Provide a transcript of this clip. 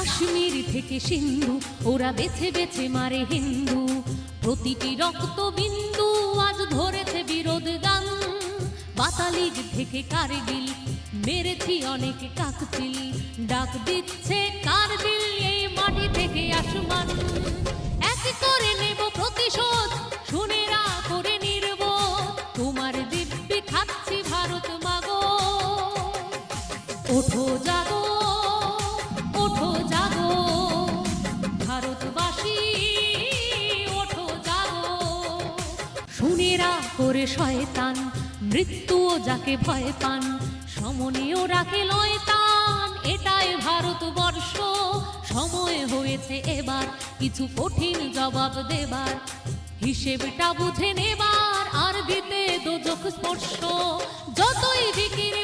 কাশ্মীর থেকে সিন্ধু ওরা বেছে বেছে মারে হিন্দু, প্রতিটি রক্ত বিন্দু আজ ধরেছে বিরোধ গান। পাতালিক থেকে কারগিল মেরেছি অনেক কাকচিল, ডাক দিচ্ছে কারগিল এই মাটি থেকে আসমান। এক করে নেব প্রতিশোধ, শুনেরা করে নির্বোধ, তোমার দিব্যি খাচ্ছি ভারত মাগো। ওঠো জাগো, ওঠো জাগো ভারতবাসী, ওঠো জাগো। শুনেরা করে শয়তান, মৃত্যুও যাকে ভয় পান, সমনীয় রাখে লয়তান, এটাই ভারতবর্ষ। সময় হয়েছে এবার কিছু কঠিন জবাব দেবার, হিসেবটা বুঝে নেবার আর দিতে দোজখ স্পর্শ। যতই জিকির